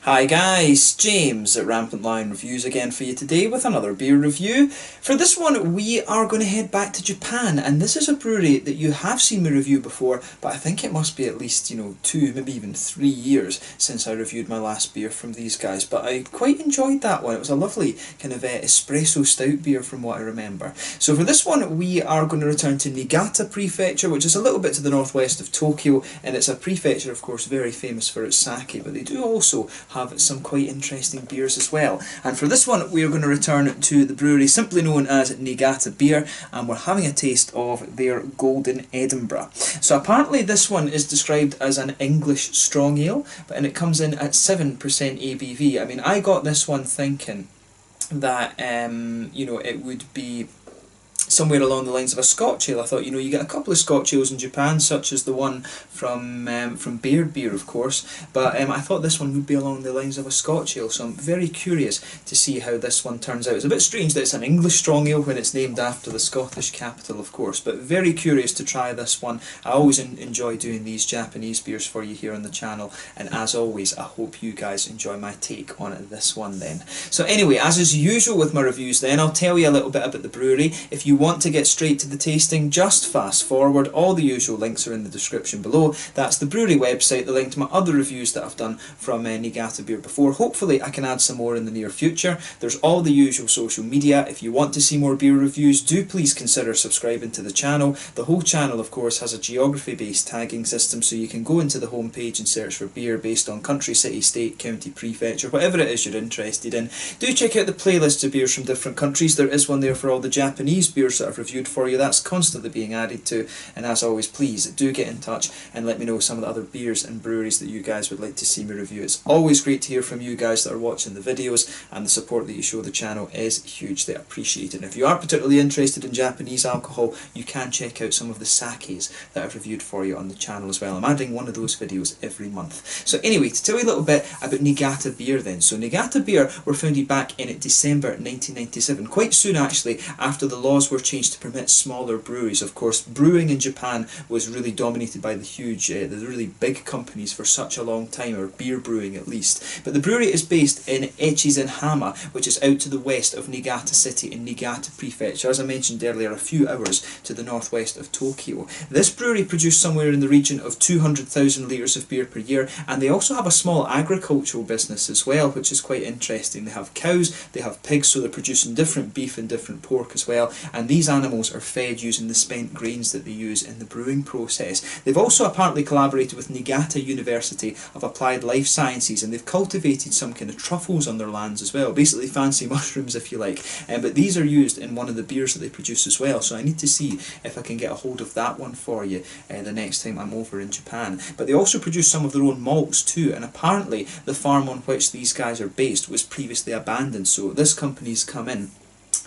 Hi guys, James at RampantLionReviews again for you today with another beer review. For this one we are going to head back to Japan, and this is a brewery that you have seen me review before, but I think it must be at least 2, maybe even 3 years since I reviewed my last beer from these guys, but I quite enjoyed that one. It was a lovely kind of espresso stout beer from what I remember. So for this one we are going to return to Niigata Prefecture, which is a little bit to the northwest of Tokyo, and it's a prefecture of course very famous for its sake, but they do also have some quite interesting beers as well. And for this one we are going to return to the brewery simply known as Niigata Beer, and we're having a taste of their Golden Edinburgh. So apparently this one is described as an English strong ale, and it comes in at 7% ABV. I mean, I got this one thinking that it would be somewhere along the lines of a Scotch ale. I thought, you get a couple of Scotch ales in Japan, such as the one from Bodied Beer, of course, but I thought this one would be along the lines of a Scotch ale, so I'm very curious to see how this one turns out. It's a bit strange that it's an English strong ale when it's named after the Scottish capital, of course, but very curious to try this one. I always enjoy doing these Japanese beers for you here on the channel, and as always I hope you guys enjoy my take on this one then. So anyway, as is usual with my reviews then, I'll tell you a little bit about the brewery. If you want to get straight to the tasting, just fast forward. All the usual links are in the description below. That's the brewery website, the link to my other reviews that I've done from Niigata Beer before. Hopefully I can add some more in the near future. There's all the usual social media. If you want to see more beer reviews, do please consider subscribing to the channel. The whole channel of course has a geography based tagging system, so you can go into the home page and search for beer based on country, city, state, county, prefecture, whatever it is you're interested in. Do check out the playlists of beers from different countries. There is one there for all the Japanese beers that I've reviewed for you. That's constantly being added to, and as always please do get in touch and let me know some of the other beers and breweries that you guys would like to see me review. It's always great to hear from you guys that are watching the videos, and the support that you show the channel is hugely appreciated. And if you are particularly interested in Japanese alcohol, you can check out some of the sakes that I've reviewed for you on the channel as well. I'm adding one of those videos every month. So anyway, to tell you a little bit about Niigata Beer then. So Niigata Beer were founded back in December 1997, quite soon actually after the laws were changed to permit smaller breweries. Of course, brewing in Japan was really dominated by the really big companies for such a long time, or beer brewing at least. But the brewery is based in Echizenhama, which is out to the west of Niigata City in Niigata Prefecture, as I mentioned earlier, a few hours to the northwest of Tokyo. This brewery produced somewhere in the region of 200,000 litres of beer per year, and they also have a small agricultural business as well, which is quite interesting. They have cows, they have pigs, so they're producing different beef and different pork as well, and these animals are fed using the spent grains that they use in the brewing process. They've also apparently collaborated with Niigata University of Applied Life Sciences, and they've cultivated some kind of truffles on their lands as well, basically fancy mushrooms if you like, but these are used in one of the beers that they produce as well, so I need to see if I can get a hold of that one for you the next time I'm over in Japan. But they also produce some of their own malts too, and apparently the farm on which these guys are based was previously abandoned, so this company's come in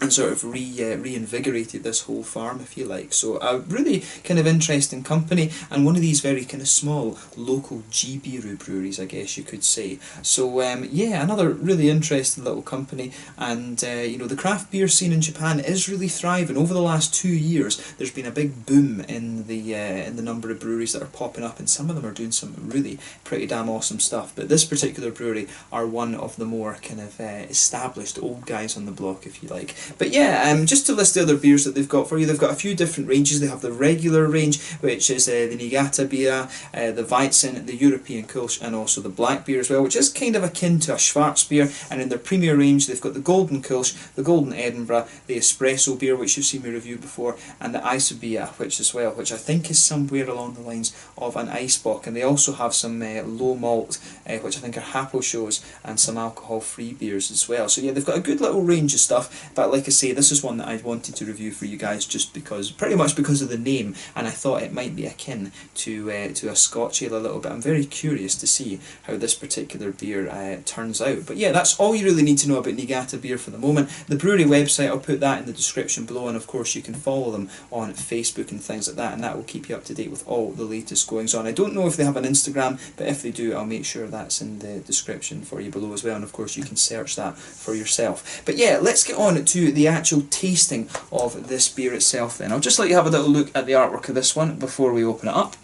and sort of reinvigorated this whole farm if you like. So a really kind of interesting company, and one of these very kind of small local G-Biru breweries I guess you could say. So yeah, another really interesting little company, and the craft beer scene in Japan is really thriving. Over the last 2 years there's been a big boom in the number of breweries that are popping up, and some of them are doing some really pretty damn awesome stuff. But this particular brewery are one of the more kind of established old guys on the block if you like. But yeah, just to list the other beers that they've got for you, they've got a few different ranges. They have the regular range, which is the Niigata Beer, the Weizen, the European Kolsch, and also the black beer as well, which is kind of akin to a Schwarzbier. And in their premier range they've got the Golden Kolsch, the Golden Edinburgh, the Espresso Beer, which you've seen me review before, and the Eisbier, which I think is somewhere along the lines of an Eisbock. And they also have some low malt, which I think are Hapo shows, and some alcohol-free beers as well. So yeah, they've got a good little range of stuff, but like I say, this is one that I wanted to review for you guys just because, pretty much because of the name, and I thought it might be akin to a Scotch ale a little bit. I'm very curious to see how this particular beer turns out. But yeah, that's all you really need to know about Niigata Beer for the moment. The brewery website, I'll put that in the description below, and of course you can follow them on Facebook and things like that, and that will keep you up to date with all the latest goings on. I don't know if they have an Instagram, but if they do, I'll make sure that's in the description for you below as well, and of course you can search that for yourself. But yeah, let's get on to the actual tasting of this beer itself then. I'll just let you have a little look at the artwork of this one before we open it up.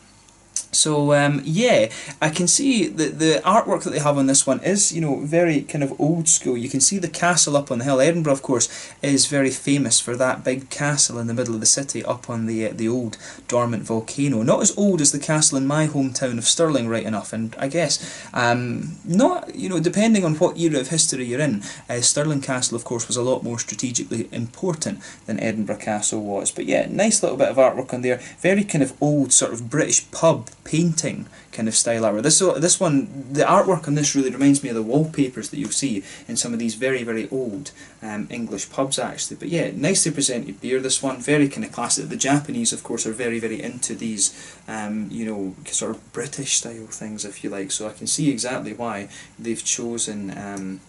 So yeah, I can see that the artwork that they have on this one is, you know, very kind of old school. You can see the castle up on the hill. Edinburgh, of course, is very famous for that big castle in the middle of the city up on the old dormant volcano. Not as old as the castle in my hometown of Stirling, right enough, and I guess not, you know, depending on what era of history you're in, Stirling Castle, of course, was a lot more strategically important than Edinburgh Castle was. But yeah, nice little bit of artwork on there. Very kind of old sort of British pub painting kind of style artwork. This one, the artwork on this really reminds me of the wallpapers that you'll see in some of these very old English pubs actually. But yeah, nicely presented beer, this one, very kind of classic. The Japanese, of course, are very into these you know, sort of British style things, if you like, so I can see exactly why they've chosen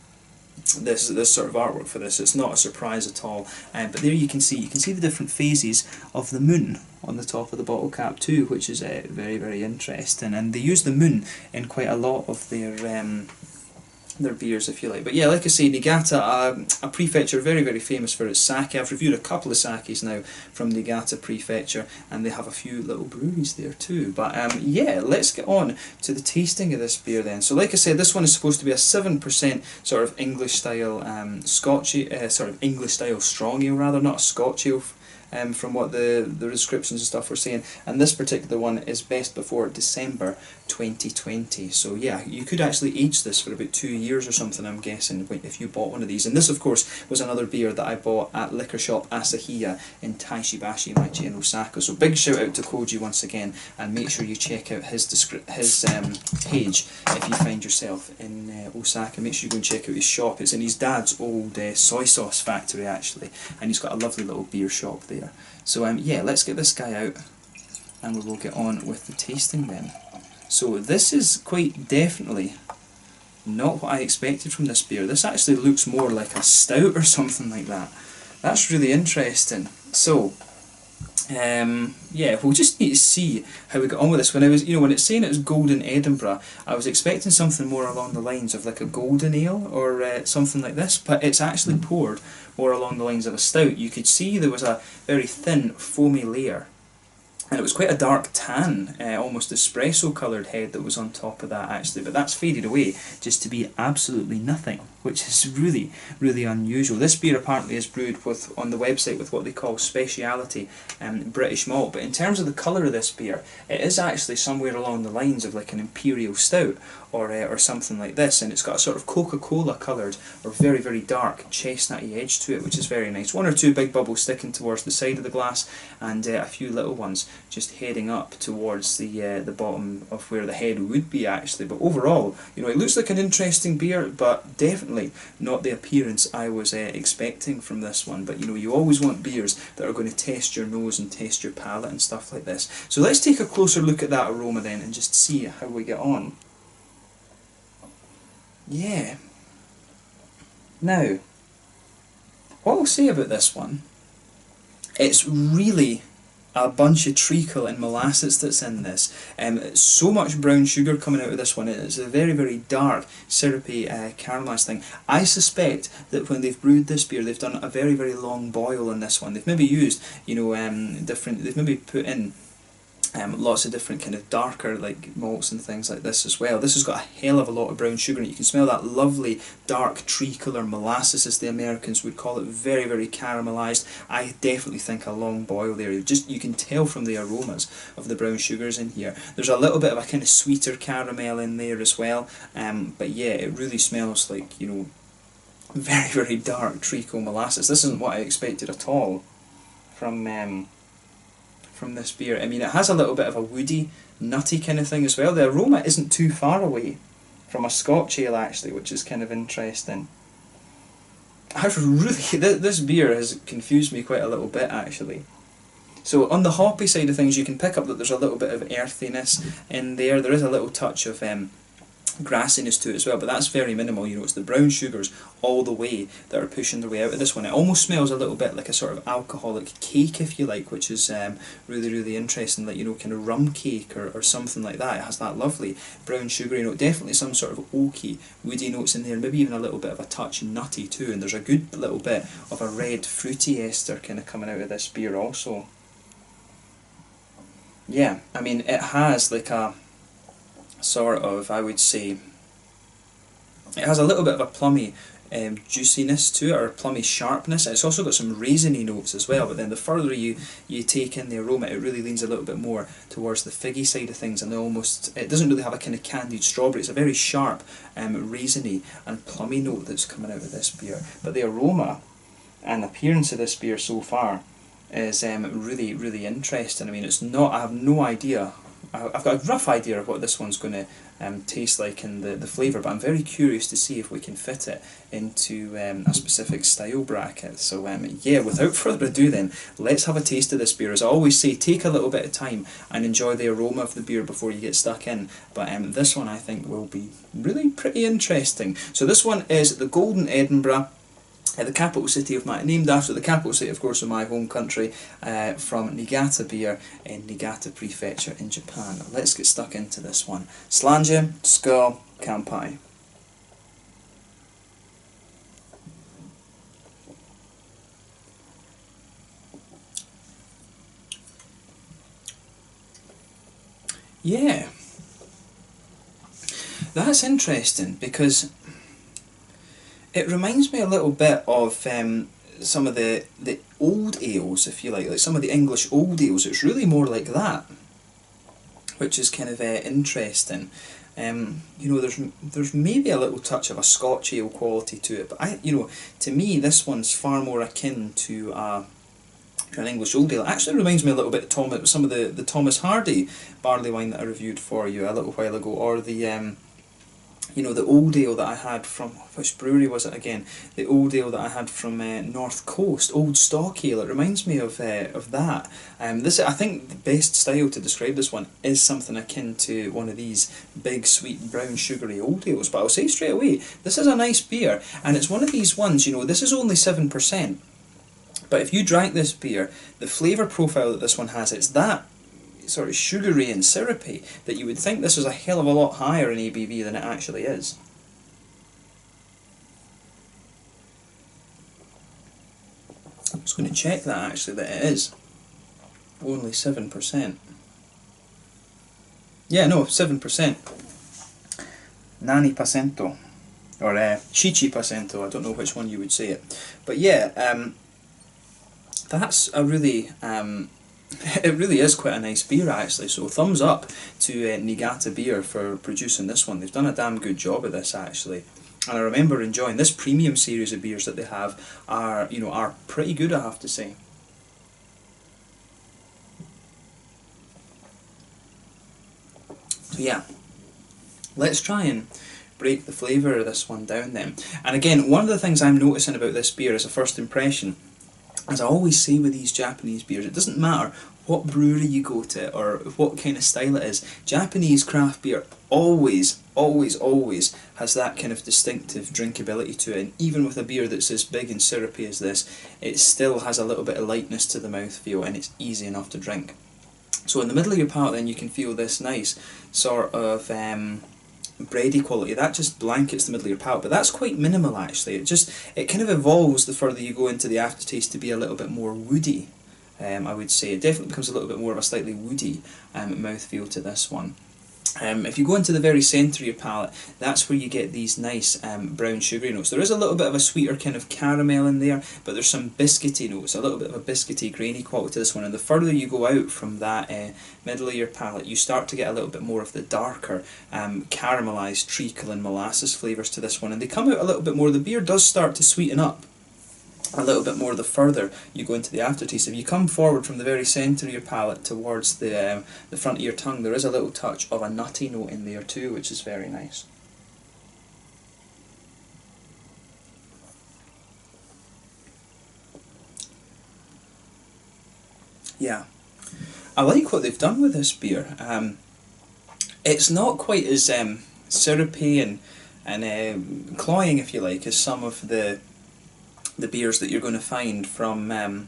this sort of artwork for this. It's not a surprise at all. But there you can see the different phases of the moon on the top of the bottle cap too, which is very interesting. And they use the moon in quite a lot of their beers, if you like. But yeah, like I say, Niigata, a prefecture very famous for its sake. I've reviewed a couple of sakes now from Niigata Prefecture, and they have a few little breweries there too. But yeah, let's get on to the tasting of this beer then. So like I said, this one is supposed to be a 7% sort of English style Scotch, sort of English style strong ale rather, not a Scotch ale. From what the descriptions and stuff were saying, and this particular one is best before December 2020. So yeah, you could actually age this for about 2 years or something, I'm guessing, if you bought one of these. And this, of course, was another beer that I bought at liquor shop Asahiya in Taishibashi, Maichi in Osaka. So big shout out to Koji once again, and make sure you check out his page if you find yourself in Osaka. Make sure you go and check out his shop. It's in his dad's old soy sauce factory actually, and he's got a lovely little beer shop there. So yeah, let's get this guy out and we will get on with the tasting then. So this is quite definitely not what I expected from this beer. This actually looks more like a stout or something like that. That's really interesting. So yeah, we'll just need to see how we get on with this. When I was, you know, when it's saying it was Golden Edinburgh, I was expecting something more along the lines of like a golden ale or something like this, but it's actually poured more along the lines of a stout. You could see there was a very thin foamy layer, and it was quite a dark tan, almost espresso coloured head that was on top of that actually, but that's faded away just to be absolutely nothing, which is really unusual. This beer apparently is brewed with, on the website, with what they call speciality British malt, but in terms of the colour of this beer, it is actually somewhere along the lines of like an imperial stout or something like this, and it's got a sort of Coca-Cola coloured or very dark chestnutty edge to it, which is very nice. One or two big bubbles sticking towards the side of the glass, and a few little ones just heading up towards the bottom of where the head would be actually. But overall, you know, it looks like an interesting beer, but definitely not the appearance I was expecting from this one. But you know, you always want beers that are going to test your nose and test your palate and stuff like this. So let's take a closer look at that aroma then and just see how we get on. Yeah. Now, what I'll say about this one, it's really a bunch of treacle and molasses that's in this. So much brown sugar coming out of this one. It's a very dark, syrupy, caramelised thing. I suspect that when they've brewed this beer, they've done a very long boil in this one. They've maybe used, you know, they've maybe put in lots of different kind of darker like malts and things like this as well. This has got a hell of a lot of brown sugar in it. You can smell that lovely dark treacle or molasses, as the Americans would call it, very caramelised. I definitely think a long boil there. You can tell from the aromas of the brown sugars in here. There's a little bit of a kind of sweeter caramel in there as well, but yeah, it really smells like, you know, very dark treacle molasses. This isn't what I expected at all from this beer. I mean, it has a little bit of a woody, nutty kind of thing as well. The aroma isn't too far away from a Scotch ale actually, which is kind of interesting. This beer has confused me quite a little bit actually. So on the hoppy side of things, you can pick up that there's a little bit of earthiness in there. There is a little touch of grassiness to it as well, but that's very minimal. You know, it's the brown sugars all the way that are pushing their way out of this one. It almost smells a little bit like a sort of alcoholic cake, if you like, which is really interesting, like, you know, kind of rum cake or something like that. It has that lovely brown sugar, you know, definitely some sort of oaky, woody notes in there, maybe even a little bit of a touch nutty too, and there's a good little bit of a red fruity ester kind of coming out of this beer also. Yeah, I mean, it has like a sort of, I would say, it has a little bit of a plummy juiciness to it, or plummy sharpness. It's also got some raisiny notes as well, but then the further you take in the aroma, it really leans a little bit more towards the figgy side of things, and it doesn't really have a kind of candied strawberry. It's a very sharp, raisiny and plummy note that's coming out of this beer. But the aroma and appearance of this beer so far is really, really interesting. I mean, it's not, I have no idea. I've got a rough idea of what this one's going to taste like in the flavour, but I'm very curious to see if we can fit it into a specific style bracket. So yeah, without further ado then, let's have a taste of this beer. As I always say, take a little bit of time and enjoy the aroma of the beer before you get stuck in. But this one I think will be really pretty interesting. So this one is the Golden Edinburgh, the capital city of named after the capital city, of course, of my home country, from Niigata Beer in Niigata Prefecture in Japan. Let's get stuck into this one. Slanje, Skål, Kampai. Yeah, that's interesting because it reminds me a little bit of some of the old ales, if you like some of the English old ales. It's really more like that, which is kind of interesting. You know, there's maybe a little touch of a Scotch ale quality to it, but to me, this one's far more akin to an English old ale. It actually reminds me a little bit of some of the Thomas Hardy barley wine that I reviewed for you a little while ago, or the the old ale that I had from, which brewery was it again? The old ale that I had from North Coast, Old Stock Ale. It reminds me of that. This, I think, the best style to describe this one is something akin to one of these big, sweet, brown, sugary old ales. But I'll say straight away, this is a nice beer, and it's one of these ones. This is only 7%, but if you drank this beer, the flavour profile that this one has, it's that sort of sugary and syrupy that you would think this is a hell of a lot higher in ABV than it actually is. I'm just going to check that actually, that it is only 7%. Yeah, no, 7%. Nani Pacento, or Chichi Pacento, I don't know which one you would say it. But yeah, that's a really it really is quite a nice beer actually, so thumbs up to Niigata Beer for producing this one. They've done a damn good job of this actually, and I remember enjoying this premium series of beers that they have are pretty good, I have to say. So yeah, let's try and break the flavour of this one down then. And again, one of the things I'm noticing about this beer as a first impression, as I always say with these Japanese beers, it doesn't matter what brewery you go to or what kind of style it is, Japanese craft beer always has that kind of distinctive drinkability to it, and even with a beer that's as big and syrupy as this, it still has a little bit of lightness to the mouthfeel, and it's easy enough to drink. So in the middle of your palate then you can feel this nice sort of bready quality that just blankets the middle of your palate, but that's quite minimal actually. It kind of evolves the further you go into the aftertaste to be a little bit more woody. I would say it definitely becomes a little bit more of a slightly woody mouthfeel to this one. If you go into the very centre of your palate, that's where you get these nice brown sugary notes. There is a little bit of a sweeter kind of caramel in there, but there's some biscuity notes, a little bit of a biscuity, grainy quality to this one. And the further you go out from that middle of your palate, you start to get a little bit more of the darker caramelised treacle and molasses flavours to this one. And they come out a little bit more. The beer does start to sweeten up a little bit more the further you go into the aftertaste. If you come forward from the very centre of your palate towards the front of your tongue, there is a little touch of a nutty note in there too, which is very nice. Yeah, I like what they've done with this beer. It's not quite as syrupy and cloying, if you like, as some of the beers that you're going to find from in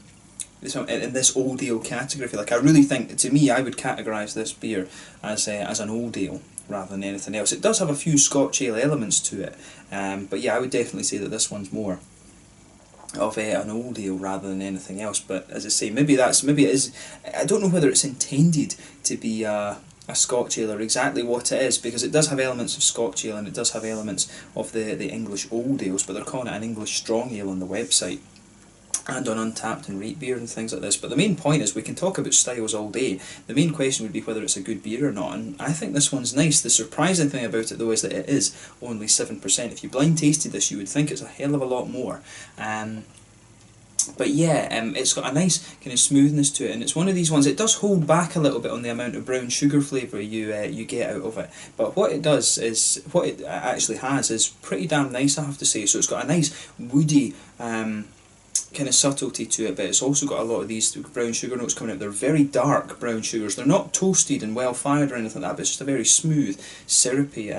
this old ale category, if you like. I really think, to me, I would categorise this beer as an old ale rather than anything else. It does have a few Scotch ale elements to it, but yeah, I would definitely say that this one's more. an old ale rather than anything else. But as I say, maybe it is. I don't know whether it's intended to be a Scotch ale or exactly what it is, because it does have elements of Scotch ale and it does have elements of the English old ales, but they're calling it an English strong ale on the website and on Untappd and Rate Beer and things like this. But the main point is, we can talk about styles all day. The main question would be whether it's a good beer or not, and I think this one's nice. The surprising thing about it though is that it is only 7%. If you blind tasted this, you would think it's a hell of a lot more. But yeah, it's got a nice kind of smoothness to it, and it's one of these ones. It does hold back a little bit on the amount of brown sugar flavour you get out of it. But what it does is, what it actually has is pretty damn nice, I have to say. So it's got a nice woody kind of subtlety to it, but it's also got a lot of these brown sugar notes coming out. They're very dark brown sugars. They're not toasted and well fired or anything like that, but it's just a very smooth, syrupy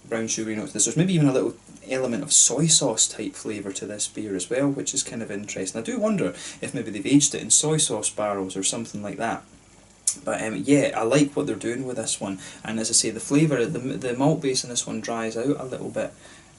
brown sugary note to this. There's maybe even a little element of soy sauce type flavour to this beer as well, which is kind of interesting. I do wonder if maybe they've aged it in soy sauce barrels or something like that. But yeah, I like what they're doing with this one, and as I say, the flavour, the malt base in this one dries out a little bit.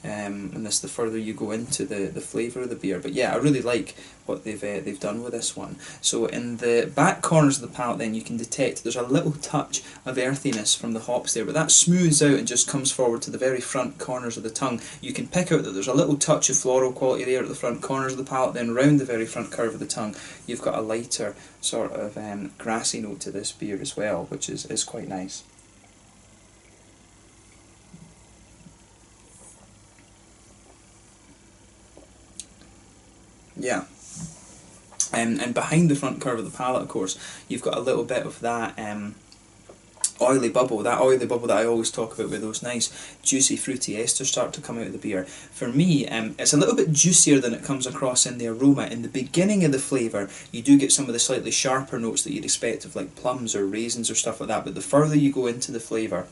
And this, the further you go into the flavour of the beer. But yeah, I really like what they've done with this one. So in the back corners of the palate then, you can detect there's a little touch of earthiness from the hops there, but that smooths out and just comes forward to the very front corners of the tongue. You can pick out that there's a little touch of floral quality there at the front corners of the palate, then round the very front curve of the tongue you've got a lighter sort of grassy note to this beer as well, which is quite nice. Yeah. And behind the front curve of the palate, of course, you've got a little bit of that oily bubble that I always talk about, with those nice juicy fruity esters start to come out of the beer. For me, it's a little bit juicier than it comes across in the aroma. In the beginning of the flavour, you do get some of the slightly sharper notes that you'd expect of like plums or raisins or stuff like that, but the further you go into the flavour,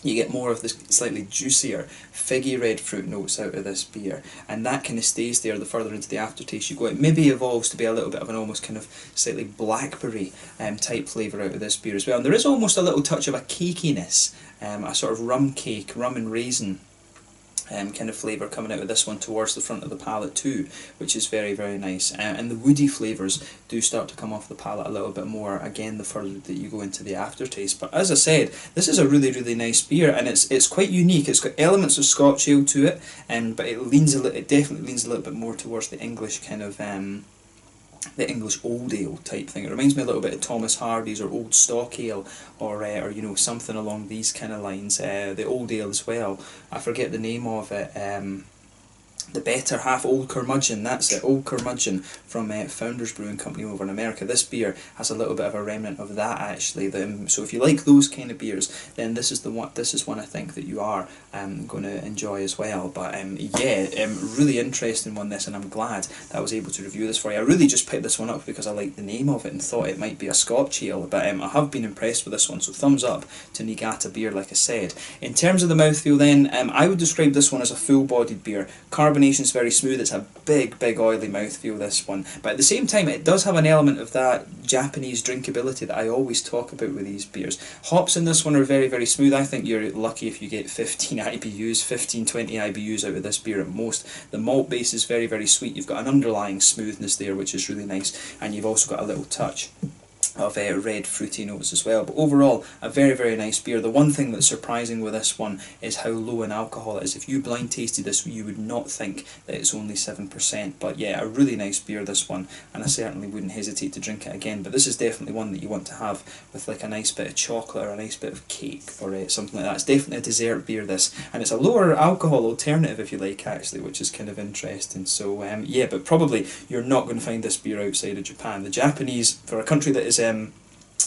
you get more of the slightly juicier figgy red fruit notes out of this beer, and that kind of stays there the further into the aftertaste you go. It maybe evolves to be a little bit of an almost kind of slightly blackberry type flavour out of this beer as well, and there is almost a little touch of a cakiness, a sort of rum cake, rum and raisin kind of flavour coming out of this one towards the front of the palate too, which is very, very nice. And the woody flavours do start to come off the palate a little bit more, again, the further that you go into the aftertaste. But as I said, this is a really, really nice beer, and it's quite unique. It's got elements of Scotch ale to it, but it definitely leans a little bit more towards the English kind of the English old ale type thing. It reminds me a little bit of Thomas Hardy's or Old Stock Ale, or you know, something along these kind of lines. The old ale as well, I forget the name of it, the Better Half, Old Curmudgeon, that's it, Old Curmudgeon from Founders Brewing Company over in America. This beer has a little bit of a remnant of that actually. So if you like those kind of beers, then this is one I think that you are going to enjoy as well. But yeah, really interesting one this, and I'm glad that I was able to review this for you. I really just picked this one up because I liked the name of it and thought it might be a Scotch ale, but I have been impressed with this one, so thumbs up to Niigata Beer, like I said. In terms of the mouthfeel then, I would describe this one as a full-bodied beer. Carbonation's very smooth, it's a big oily mouthfeel, this one, but at the same time it does have an element of that Japanese drinkability that I always talk about with these beers. Hops in this one are very, very smooth. I think you're lucky if you get 15 IBUs, 15-20 IBUs out of this beer at most. The malt base is very, very sweet. You've got an underlying smoothness there, which is really nice, and you've also got a little touch of red fruity notes as well. But overall, a very, very nice beer. The one thing that's surprising with this one is how low in alcohol it is. If you blind tasted this, you would not think that it's only 7%. But yeah, a really nice beer, this one, and I certainly wouldn't hesitate to drink it again. But this is definitely one that you want to have with like a nice bit of chocolate or a nice bit of cake or something like that. It's definitely a dessert beer, this, and it's a lower alcohol alternative, if you like, actually, which is kind of interesting. So yeah, but probably you're not going to find this beer outside of Japan. The Japanese, for a country that is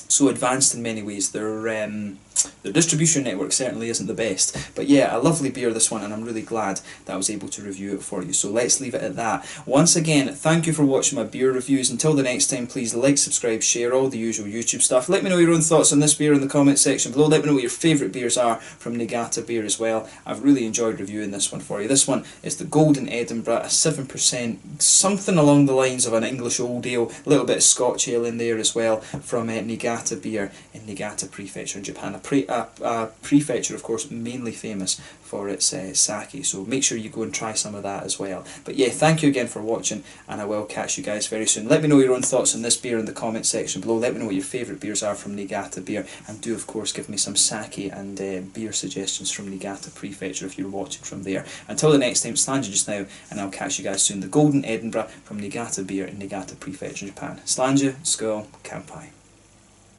so advanced in many ways, their distribution network certainly isn't the best. But yeah, a lovely beer, this one, and I'm really glad that I was able to review it for you. So let's leave it at that. Once again, thank you for watching my beer reviews. Until the next time, please like, subscribe, share, all the usual YouTube stuff. Let me know your own thoughts on this beer in the comment section below. Let me know what your favourite beers are from Niigata Beer as well. I've really enjoyed reviewing this one for you. This one is the Golden Edinburgh, a 7%, something along the lines of an English old ale, a little bit of Scotch ale in there as well, from Niigata Niigata Beer in Niigata Prefecture in Japan. A prefecture, of course, mainly famous for its sake, so make sure you go and try some of that as well. But yeah, thank you again for watching, and I will catch you guys very soon. Let me know your own thoughts on this beer in the comment section below. Let me know what your favourite beers are from Niigata Beer, and do of course give me some sake and beer suggestions from Niigata Prefecture if you're watching from there. Until the next time, Slanja just now, and I'll catch you guys soon. The Golden Edinburgh from Niigata Beer in Niigata Prefecture, Japan. Slanja, skål, kanpai.